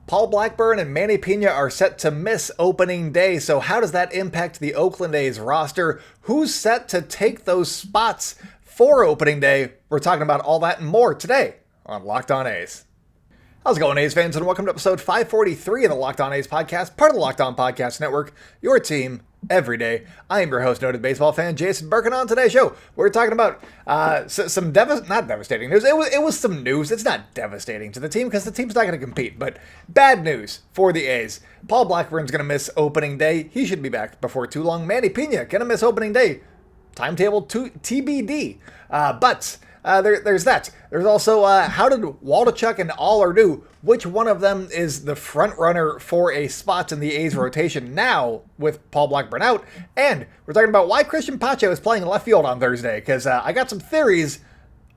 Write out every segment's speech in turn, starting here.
Paul Blackburn and Manny Piña are set to miss opening day, so how does that impact the Oakland A's roster? Who's set to take those spots for opening day? We're talking about all that and more today on Locked On A's. How's it going, A's fans, and welcome to episode 543 of the Locked On A's podcast, part of the Locked On Podcast Network, your team every day. I am your host, noted baseball fan Jason Burke, and on today's show, we're talking about some not devastating news. It was some news. It's not devastating to the team because the team's not going to compete, but bad news for the A's. Paul Blackburn's going to miss opening day. He should be back before too long. Manny Piña going to miss opening day. Timetable to TBD. There's that. There's also how did Waldichuk and Oller do? Which one of them is the front runner for a spot in the A's rotation now with Paul Blackburn out? And we're talking about why Cristian Pache was playing left field on Thursday because I got some theories.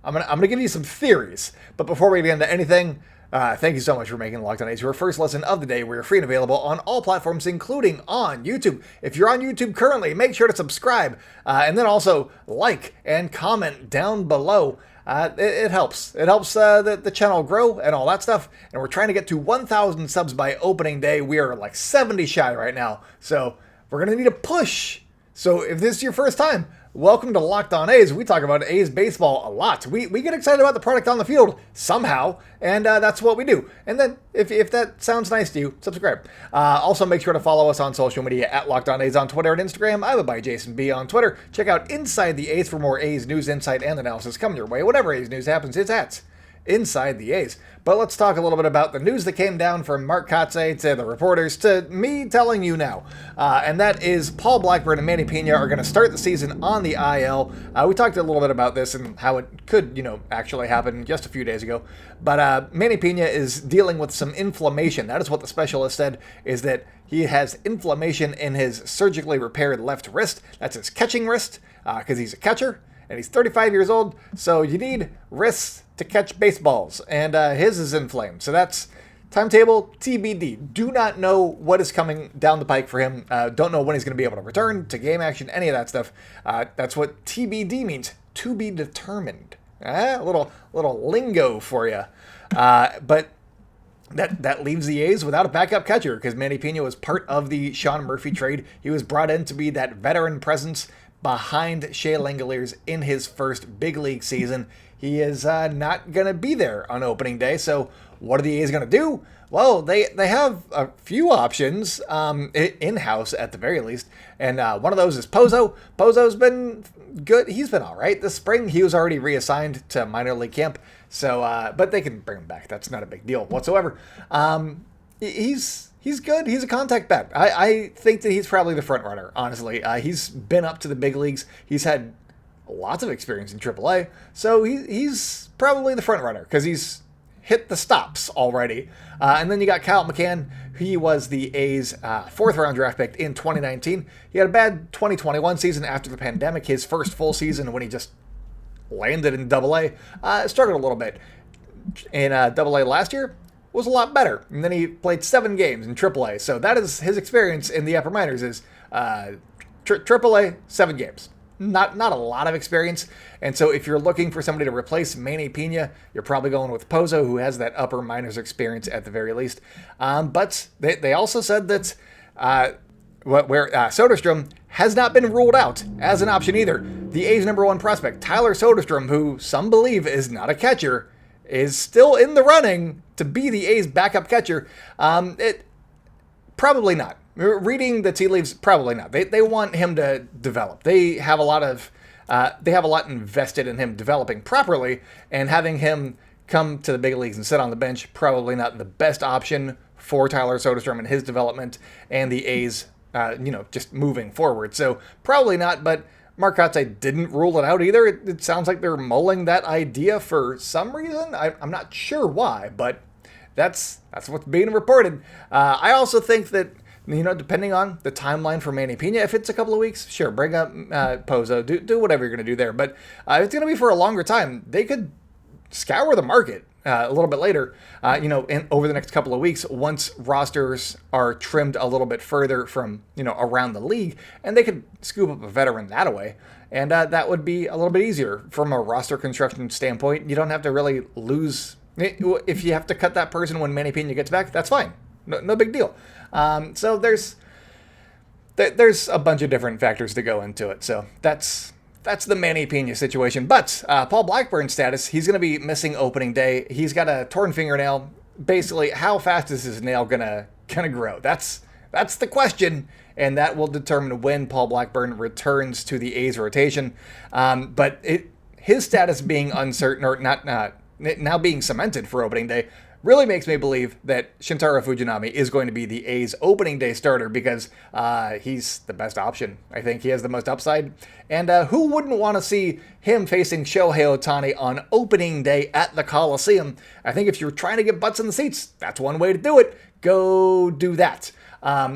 I'm gonna give you some theories. But before we get into anything, thank you so much for making Locked On A's your first listen of the day. We're free and available on all platforms, including on YouTube. If you're on YouTube currently, make sure to subscribe and then also like and comment down below. It helps. It helps the channel grow and all that stuff. And we're trying to get to 1,000 subs by opening day. We are like 70 shy right now. So we're going to need a push. So if this is your first time, welcome to Locked On A's. We talk about A's baseball a lot. We get excited about the product on the field somehow, and that's what we do. And then if that sounds nice to you, subscribe. Also, make sure to follow us on social media at Locked On A's on Twitter and Instagram. I'm by Jason B on Twitter. Check out Inside the A's for more A's news, insight, and analysis coming your way. Whatever A's news happens, it's at Inside the A's. But let's talk a little bit about the news that came down from Mark Kotsay to the reporters to me telling you now. And that is Paul Blackburn and Manny Piña are going to start the season on the IL. We talked a little bit about this and how it could, actually happen just a few days ago. But Manny Piña is dealing with some inflammation. That is what the specialist said, is that he has inflammation in his surgically repaired left wrist. That's his catching wrist, because he's a catcher. And he's 35 years old, so you need wrists to catch baseballs, and his is inflamed. So that's timetable TBD. Do not know what is coming down the pike for him. Don't know when he's going to be able to return to game action, any of that stuff. That's what TBD means, to be determined. A little lingo for you. But that leaves the A's without a backup catcher because Manny Piña was part of the Sean Murphy trade. He was brought in to be that veteran presence behind Shea Langeliers in his first big league season. He is not going to be there on opening day. So what are the A's going to do? Well, they have a few options in-house at the very least. And one of those is Pozo. Pozo's been good. He's been all right. This spring, he was already reassigned to minor league camp. So, but they can bring him back. That's not a big deal whatsoever. He's good. He's a contact bat. I think that he's probably the front runner, honestly. He's been up to the big leagues. He's had lots of experience in AAA. So he's probably the front runner because he's hit the stops already. And then you got Kyle McCann. He was the A's fourth round draft pick in 2019. He had a bad 2021 season after the pandemic. His first full season when he just landed in AA. Struggled a little bit in AA last year. Was a lot better. And then he played 7 games in AAA. So that is his experience in the upper minors is AAA, 7 games. Not a lot of experience. And so if you're looking for somebody to replace Manny Piña, you're probably going with Pozo, who has that upper minors experience at the very least. But they also said that Soderstrom has not been ruled out as an option either. The A's number 1 prospect, Tyler Soderstrom, who some believe is not a catcher, is still in the running to be the A's backup catcher. Probably not. Reading the tea leaves, probably not. They want him to develop. They have a lot invested in him developing properly, and having him come to the big leagues and sit on the bench, probably not the best option for Tyler Soderstrom and his development and the A's, just moving forward. So probably not, but Mark Kotsay didn't rule it out either. It sounds like they're mulling that idea for some reason. I'm not sure why, but that's what's being reported. I also think that, depending on the timeline for Manny Piña, if it's a couple of weeks, sure, bring up Pozo, do whatever you're going to do there. But if it's going to be for a longer time, they could scour the market a little bit later, over the next couple of weeks, once rosters are trimmed a little bit further from, around the league, and they could scoop up a veteran that way. And that would be a little bit easier from a roster construction standpoint. You don't have to really lose If you have to cut that person when Manny Piña gets back, that's fine. No big deal. So there's a bunch of different factors to go into it. So that's the Manny Piña situation. But Paul Blackburn's status, he's going to be missing opening day. He's got a torn fingernail. Basically, how fast is his nail gonna grow? That's the question, and that will determine when Paul Blackburn returns to the A's rotation. But his status being uncertain, or not now being cemented for opening day, really makes me believe that Shintaro Fujinami is going to be the A's opening day starter because he's the best option. I think he has the most upside. And who wouldn't want to see him facing Shohei Ohtani on opening day at the Coliseum? I think if you're trying to get butts in the seats, that's one way to do it. Go do that.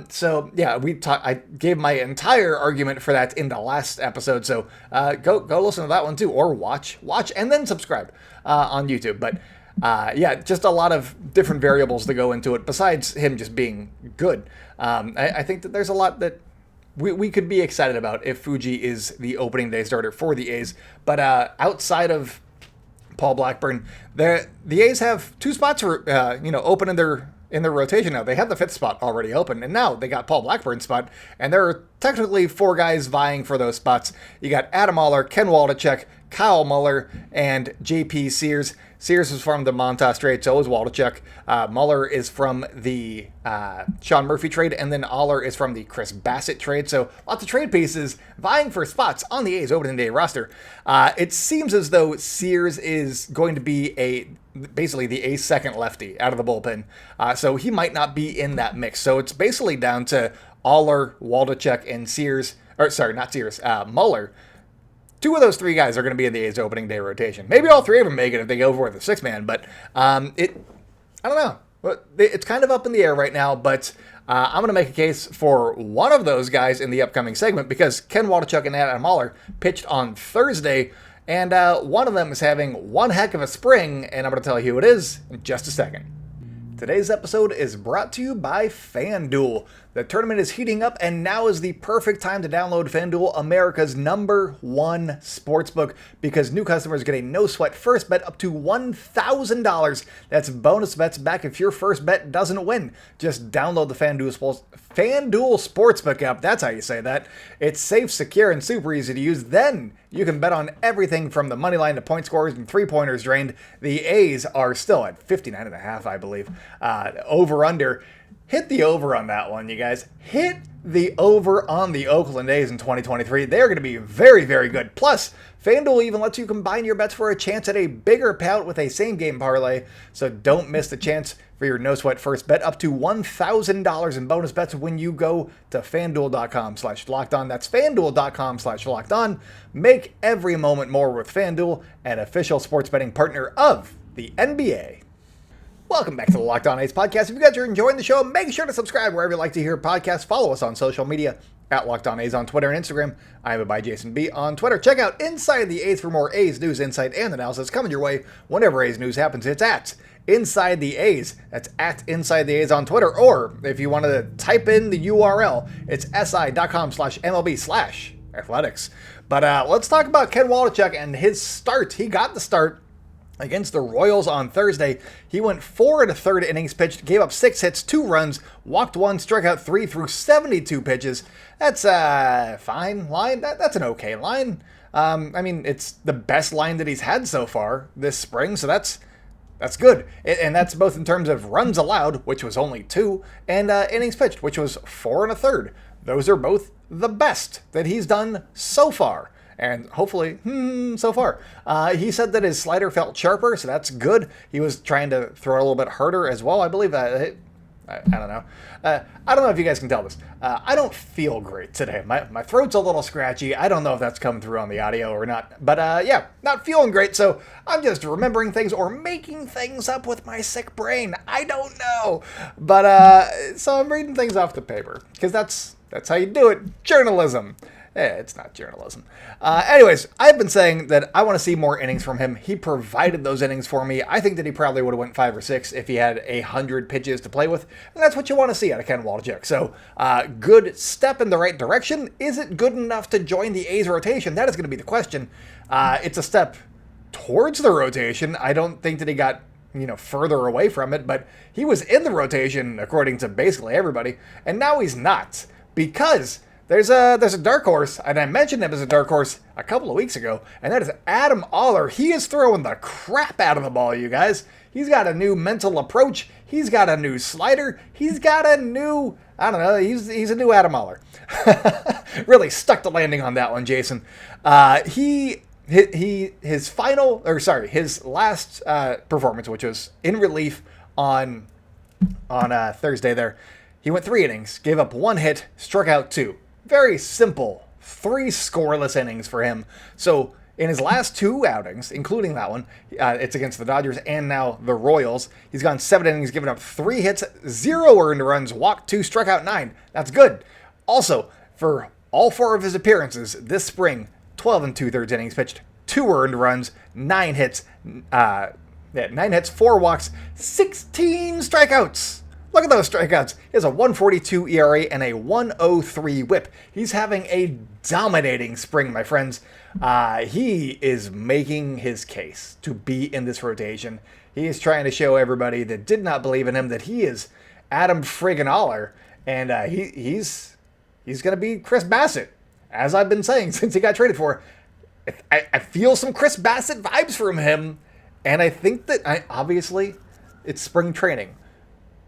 So yeah, I gave my entire argument for that in the last episode. So go listen to that one too, or watch and then subscribe on YouTube. But yeah, just a lot of different variables to go into it besides him just being good. I think that there's a lot that we could be excited about if Fuji is the opening day starter for the A's. But outside of Paul Blackburn, the A's have two spots open in their rotation now. They had the fifth spot already open, and now they got Paul Blackburn's spot, and there are technically four guys vying for those spots. You got Adam Oller, Ken Waldichuk, Kyle Muller, and J.P. Sears. Sears is from the Montas trade, so is Waldichuk. Muller is from the Sean Murphy trade, and then Oller is from the Chris Bassett trade. So lots of trade pieces vying for spots on the A's opening day roster. It seems as though Sears is going to be basically the A's second lefty out of the bullpen. So he might not be in that mix. So it's basically down to Oller, Waldichuk, and Sears. Or sorry, not Sears, Muller. Two of those three guys are going to be in the A's opening day rotation. Maybe all three of them make it if they go for the sixth man, but I don't know. It's kind of up in the air right now, but I'm going to make a case for one of those guys in the upcoming segment because Ken Waldichuk and Adam Oller pitched on Thursday, and one of them is having one heck of a spring, and I'm going to tell you who it is in just a second. Today's episode is brought to you by FanDuel. The tournament is heating up, and now is the perfect time to download FanDuel, America's #1 sportsbook, because new customers get a no-sweat first bet up to $1,000. That's bonus bets back if your first bet doesn't win. Just download the FanDuel Sportsbook app. That's how you say that. It's safe, secure, and super easy to use. Then you can bet on everything from the money line to point scores and three-pointers drained. The A's are still at 59.5, I believe. Over-under. Hit the over on that one, you guys. Hit the over on the Oakland A's in 2023. They're going to be very, very good. Plus, FanDuel even lets you combine your bets for a chance at a bigger payout with a same-game parlay. So don't miss the chance for your no-sweat first bet up to $1,000 in bonus bets when you go to FanDuel.com/lockedon. That's FanDuel.com/lockedon. Make every moment more with FanDuel, an official sports betting partner of the NBA. Welcome back to the Locked On A's podcast. If you guys are enjoying the show, make sure to subscribe wherever you like to hear podcasts. Follow us on social media at Locked On A's on Twitter and Instagram. I am by Jason B on Twitter. Check out Inside the A's for more A's news, insight, and analysis coming your way whenever A's news happens. It's at Inside the A's. That's at Inside the A's on Twitter. Or if you want to type in the URL, it's si.com/MLB/athletics. But let's talk about Ken Waldichuk and his start. He got the start against the Royals on Thursday. He went 4 1/3 innings pitched, gave up 6 hits, 2 runs, walked 1, struck out 3 through 72 pitches. That's a fine line. That's an okay line. I mean, it's the best line that he's had so far this spring, so that's good. And that's both in terms of runs allowed, which was only 2, and innings pitched, which was 4 1/3. Those are both the best that he's done so far. And hopefully, so far. He said that his slider felt sharper, so that's good. He was trying to throw it a little bit harder as well. I believe I don't know. I don't know if you guys can tell this. I don't feel great today. My throat's a little scratchy. I don't know if that's coming through on the audio or not. But yeah, not feeling great. So I'm just remembering things or making things up with my sick brain. I don't know. But so I'm reading things off the paper because that's how you do it. Journalism. It's not journalism. Anyways, I've been saying that I want to see more innings from him. He provided those innings for me. I think that he probably would have went 5 or 6 if he had 100 pitches to play with. And that's what you want to see out of Ken Waldichuk. So, good step in the right direction. Is it good enough to join the A's rotation? That is going to be the question. It's a step towards the rotation. I don't think that he got further away from it, but he was in the rotation according to basically everybody, and now he's not, because there's a dark horse, and I mentioned him as a dark horse a couple of weeks ago, and that is Adam Oller. He is throwing the crap out of the ball, you guys. He's got a new mental approach. He's got a new slider. He's got a new, I don't know, he's a new Adam Oller. Really stuck the landing on that one, Jason. His last performance, which was in relief on Thursday there, he went 3 innings, gave up 1 hit, struck out 2. Very simple. 3 scoreless innings for him. So in his last 2 outings, including that one, it's against the Dodgers and now the Royals, he's gone 7 innings, given up 3 hits, 0 earned runs, walked 2, struck out 9. That's good. Also, for all 4 of his appearances this spring, 12 2/3 innings pitched, 2 earned runs, 9 hits, 4 walks, 16 strikeouts. Look at those strikeouts. He has a 1.42 ERA and a 1.03 whip. He's having a dominating spring, my friends. He is making his case to be in this rotation. He is trying to show everybody that did not believe in him that he is Adam friggin' Oller, and he's going to be Chris Bassett, as I've been saying since he got traded for. I feel some Chris Bassett vibes from him, and I think that obviously it's spring training.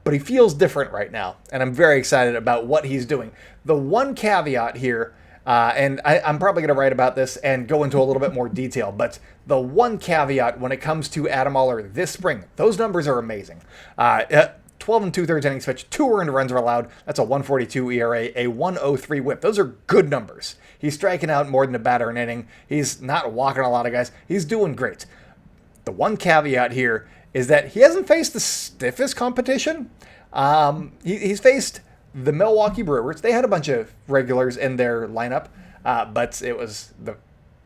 But he feels different right now, and I'm very excited about what he's doing. The one caveat here, and I'm probably going to write about this and go into a little bit more detail, but the one caveat when it comes to Adam Oller this spring, those numbers are amazing. 12 2/3 innings pitched, 2 earned runs are allowed. That's a 1.42 ERA, a 1.03 whip. Those are good numbers. He's striking out more than a batter an inning. He's not walking a lot of guys. He's doing great. The one caveat here is that he hasn't faced the stiffest competition. He's faced the Milwaukee Brewers. They had a bunch of regulars in their lineup, but it was the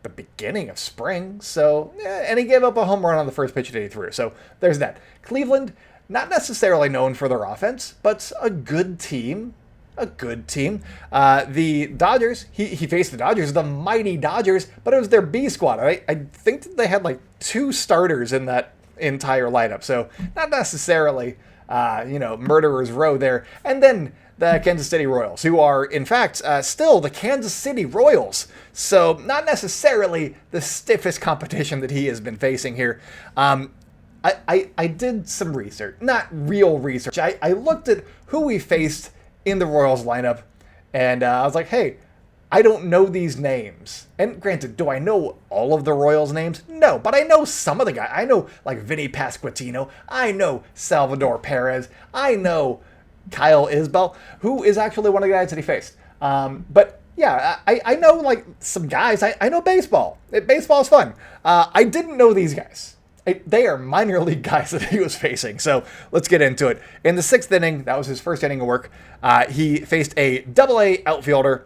beginning of spring. So, and he gave up a home run on the first pitch that he threw. So there's that. Cleveland, not necessarily known for their offense, but a good team. The Dodgers, he faced the Dodgers, the mighty Dodgers, but it was their B squad. I think that they had like 2 starters in that entire lineup, so not necessarily murderer's row there. And then the Kansas City Royals, who are in fact still the Kansas City Royals, so not necessarily the stiffest competition that he has been facing here. I did some research, not real research. I looked at who he faced in the Royals lineup, and I was like, hey, I don't know these names. And granted, do I know all of the Royals' names? No, but I know some of the guys. I know, like, Vinny Pasquantino. I know Salvador Perez. I know Kyle Isbell, who is actually one of the guys that he faced. But, yeah, I know, like, some guys. I know baseball. Baseball's fun. I didn't know these guys. They are minor league guys that he was facing. So let's get into it. In the 6th inning, that was his first inning of work, he faced a Double-A outfielder.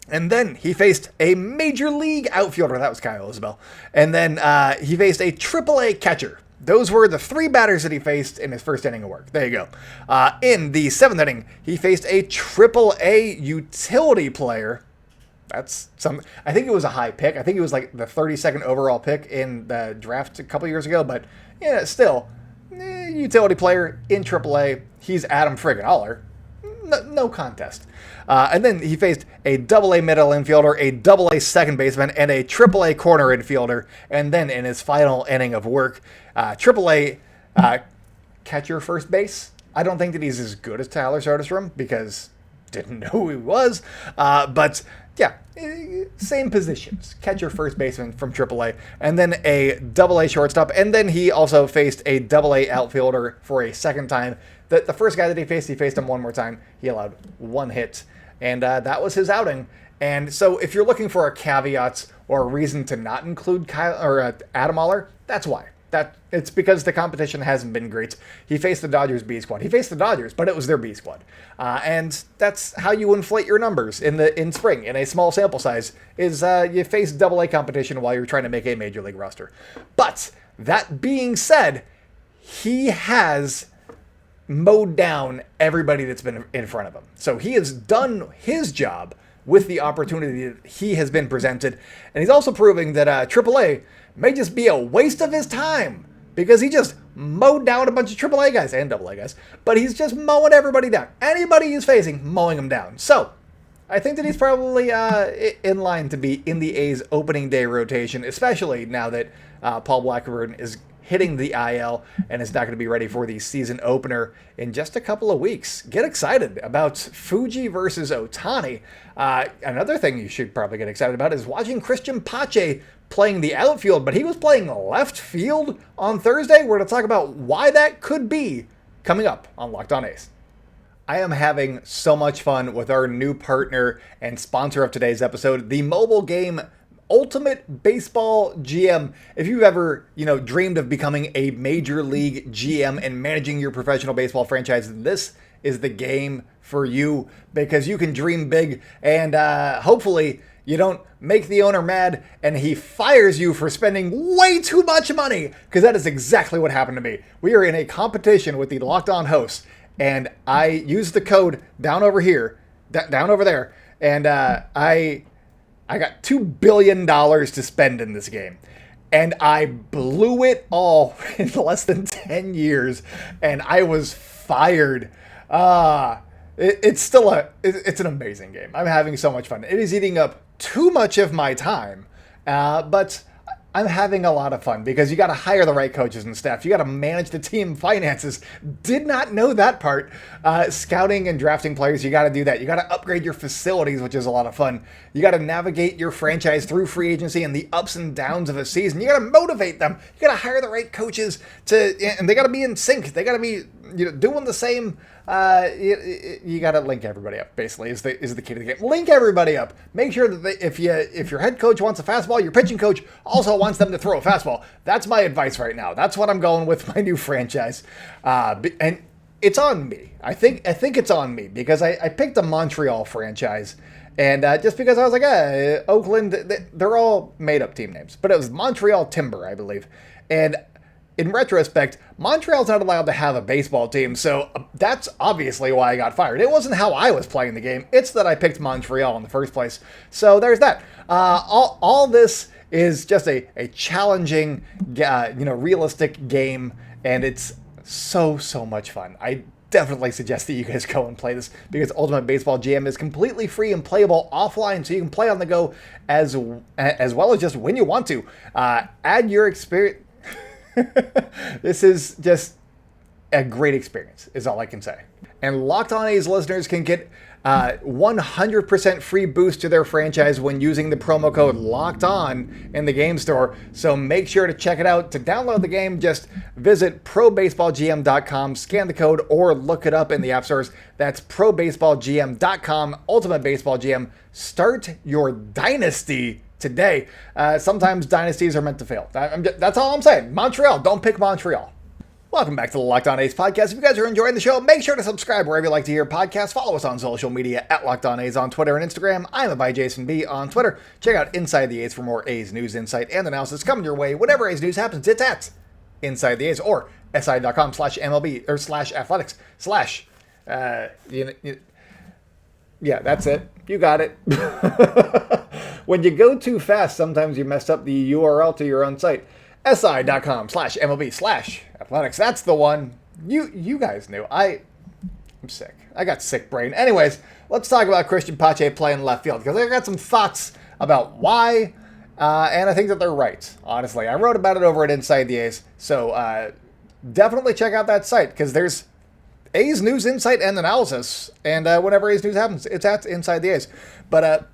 And then he faced a major league outfielder. That was Kyle Isbell. And then he faced a Triple-A catcher. Those were the 3 batters that he faced in his first inning of work. There you go. In the 7th inning, he faced a Triple-A utility player. That's something. I think it was a high pick. I think it was like the 32nd overall pick in the draft a couple years ago. But yeah, still, utility player in Triple-A. He's Adam friggin' Oller. No contest. And then he faced a Double-A middle infielder, a Double-A second baseman, and a Triple-A corner infielder. And then in his final inning of work, Triple-A catcher first base. I don't think that he's as good as Tyler Soderstrom because didn't know who he was. But yeah, same positions. Catcher first baseman from Triple-A. And then a Double-A shortstop. And then he also faced a Double-A outfielder for a second time. The first guy that he faced him one more time. He allowed 1 hit. And that was his outing. And so if you're looking for a caveat or a reason to not include Adam Oller, that's why. It's because the competition hasn't been great. He faced the Dodgers B squad. He faced the Dodgers, but it was their B squad. And that's how you inflate your numbers in spring in a small sample size, is you face Double-A competition while you're trying to make a major league roster. But that being said, he has mowed down everybody that's been in front of him. So he has done his job with the opportunity that he has been presented. And he's also proving that AAA may just be a waste of his time because he just mowed down a bunch of AAA guys and AA guys, but he's just mowing everybody down. Anybody he's facing, mowing them down. So I think that he's probably in line to be in the A's opening day rotation, especially now that Paul Blackburn is hitting the IL and is not going to be ready for the season opener in just a couple of weeks. Get excited about Fuji versus Ohtani. Another thing you should probably get excited about is watching Cristian Pache playing the outfield, but he was playing left field on Thursday. We're going to talk about why that could be coming up on Locked On A's. I am having so much fun with our new partner and sponsor of today's episode, the mobile game Ultimate Baseball GM. If you've ever, dreamed of becoming a major league GM and managing your professional baseball franchise, this is the game for you, because you can dream big and hopefully you don't make the owner mad and he fires you for spending way too much money, because that is exactly what happened to me. We are in a competition with the Locked On hosts, and I used the code down over here, down over there, and I got $2 billion to spend in this game. And I blew it all in less than 10 years. And I was fired. It's still it's an amazing game. I'm having so much fun. It is eating up too much of my time. But I'm having a lot of fun because you got to hire the right coaches and staff. You got to manage the team finances. Did not know that part. Scouting and drafting players, you got to do that. You got to upgrade your facilities, which is a lot of fun. You got to navigate your franchise through free agency and the ups and downs of a season. You got to motivate them. You got to hire the right coaches and they got to be in sync. They got to be doing the same. You got to link everybody up, basically, is the key to the game. Link everybody up. Make sure that if your head coach wants a fastball, your pitching coach also wants them to throw a fastball. That's my advice right now. That's what I'm going with my new franchise. And it's on me. I think it's on me because I picked a Montreal franchise. And just because I was like, Oakland, they're all made-up team names. But it was Montreal Timber, I believe. And in retrospect, Montreal's not allowed to have a baseball team, so that's obviously why I got fired. It wasn't how I was playing the game. It's that I picked Montreal in the first place. So there's that. All this is just a challenging, realistic game, and it's so much fun. I definitely suggest that you guys go and play this because Ultimate Baseball GM is completely free and playable offline, so you can play on the go as well as just when you want to. Add your experience. This is just a great experience, is all I can say. And Locked On A's listeners can get 100% free boost to their franchise when using the promo code Locked On in the game store. So make sure to check it out. To download the game, just visit probaseballgm.com, scan the code, or look it up in the app stores. That's probaseballgm.com, Ultimate Baseball GM. Start your dynasty today. Sometimes dynasties are meant to fail. That's all I'm saying. Montreal, don't pick Montreal. Welcome back to the Locked On A's podcast. If you guys are enjoying the show, make sure to subscribe wherever you like to hear podcasts. Follow us on social media at Locked On A's on Twitter and Instagram. I'm by Jason B on Twitter. Check out Inside the A's for more A's news, insight, and analysis coming your way. Whenever A's news happens, it's at Inside the A's or si.com/MLB or /athletics/ yeah, that's it. You got it. When you go too fast, sometimes you mess up the URL to your own site. si.com/MLB/athletics. That's the one. You guys knew. I'm sick. I got sick brain. Anyways, let's talk about Cristian Pache playing left field because I got some thoughts about why, and I think that they're right, honestly. I wrote about it over at Inside the A's, so definitely check out that site because there's A's news, insight, and analysis, and whenever A's news happens, it's at Inside the A's. But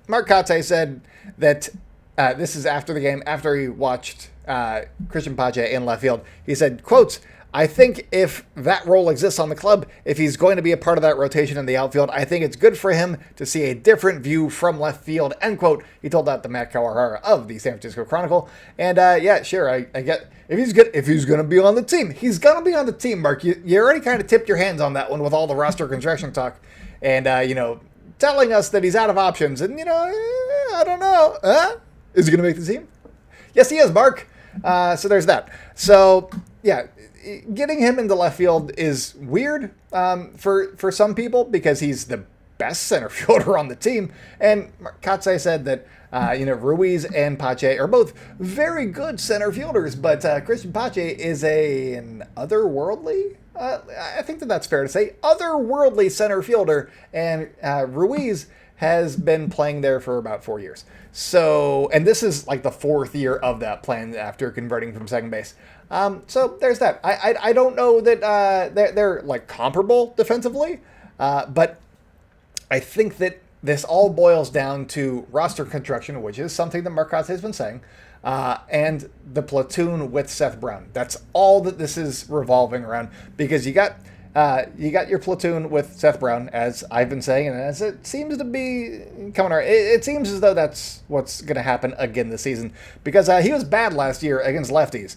Mark Kotsay said that this is after the game, after he watched Cristian Pache in left field. He said, quotes, "I think if that role exists on the club, if he's going to be a part of that rotation in the outfield, I think it's good for him to see a different view from left field," end quote. He told that to Matt Kawahara of the San Francisco Chronicle. And yeah, sure, I get if he's going to be on the team, he's going to be on the team, Mark. You already kind of tipped your hands on that one with all the roster construction talk. And, telling us that he's out of options. And, I don't know. Is he going to make the team? Yes, he is, Mark. So there's that. So, yeah, getting him into left field is weird for some people because he's the best center fielder on the team. And Mark Kotsay said that Ruiz and Pache are both very good center fielders, but Cristian Pache is an otherworldly, I think that's fair to say, otherworldly center fielder, and Ruiz has been playing there for about 4 years. So, and this is like the 4th year of that plan after converting from second base. So there's that. I don't know that they're like comparable defensively, but I think that this all boils down to roster construction, which is something that Mark Kotsay has been saying, and the platoon with Seth Brown. That's all that this is revolving around, because you got your platoon with Seth Brown, as I've been saying, and as it seems to be coming around. It seems as though that's what's going to happen again this season, because he was bad last year against lefties.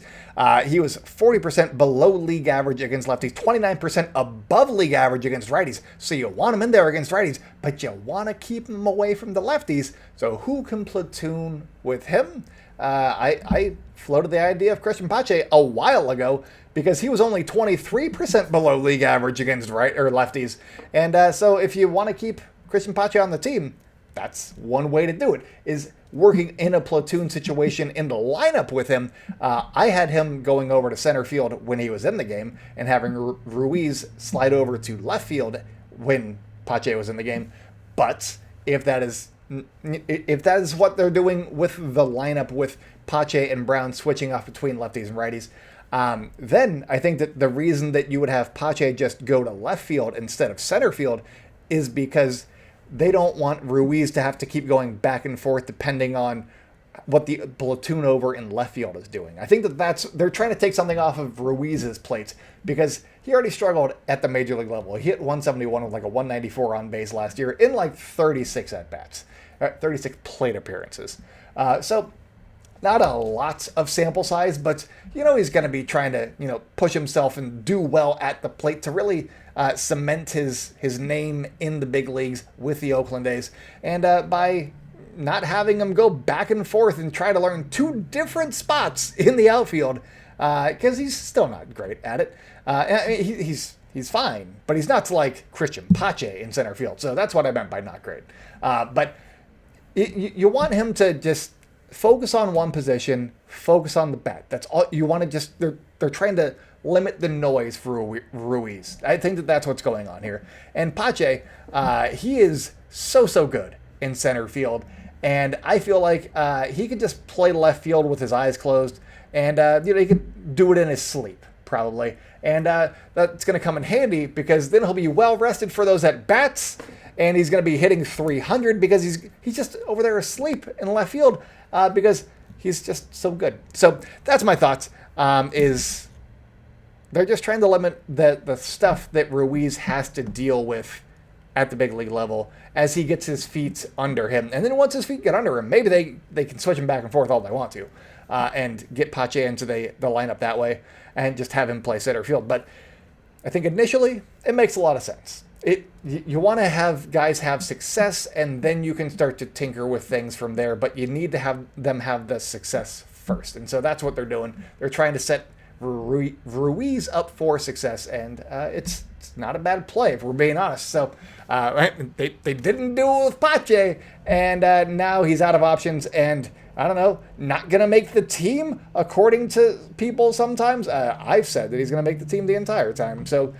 He was 40% below league average against lefties, 29% above league average against righties. So you want him in there against righties, but you want to keep him away from the lefties. So who can platoon with him? I floated the idea of Cristian Pache a while ago, because he was only 23% below league average against lefties. And so if you want to keep Cristian Pache on the team, that's one way to do it, is working in a platoon situation in the lineup with him. I had him going over to center field when he was in the game, and having Ruiz slide over to left field when Pache was in the game. But if that is what they're doing with the lineup, with Pache and Brown switching off between lefties and righties, then I think that the reason that you would have Pache just go to left field instead of center field is because they don't want Ruiz to have to keep going back and forth depending on what the platoon over in left field is doing. I think that they're trying to take something off of Ruiz's plate, because he already struggled at the major league level. He hit 171 with like a 194 on base last year in like 36 at-bats, 36 plate appearances. So not a lot of sample size, but he's going to be trying to push himself and do well at the plate to really cement his name in the big leagues with the Oakland A's. And by not having him go back and forth and try to learn 2 different spots in the outfield, because he's still not great at it. I mean, he's fine, but he's not like Cristian Pache in center field. So that's what I meant by not great. But you want him to just focus on one position, focus on the bat. That's all you want to just, they're trying to limit the noise for Ruiz. I think that that's what's going on here. And Pache, he is so good in center field. And I feel like he could just play left field with his eyes closed, and he could do it in his sleep, probably. And that's going to come in handy, because then he'll be well rested for those at-bats, and he's going to be hitting 300 because he's just over there asleep in left field, because he's just so good. So that's my thoughts, is they're just trying to limit the stuff that Ruiz has to deal with at the big league level as he gets his feet under him. And then once his feet get under him, maybe they can switch him back and forth all they want to, and get Pache into the lineup that way and just have him play center field. But I think initially it makes a lot of sense. You want to have guys have success, and then you can start to tinker with things from there, but you need to have them have the success first. And so that's what they're doing. They're trying to set Ruiz up for success, and it's not a bad play, if we're being honest. So they didn't do it with Pache, and now he's out of options, and I don't know, not going to make the team, according to people sometimes. I've said that he's going to make the team the entire time. So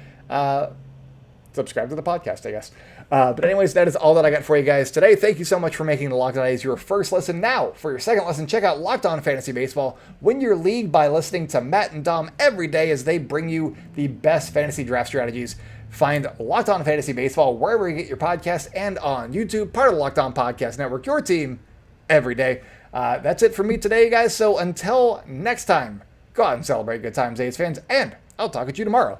subscribe to the podcast, I guess. But anyways, that is all that I got for you guys today. Thank you so much for making the Locked On A's your first listen. Now, for your second listen, check out Locked On Fantasy Baseball. Win your league by listening to Matt and Dom every day as they bring you the best fantasy draft strategies. Find Locked On Fantasy Baseball wherever you get your podcasts and on YouTube, part of the Locked On Podcast Network, your team every day. That's it for me today, guys. So until next time, go out and celebrate good times, A's fans, and I'll talk at you tomorrow.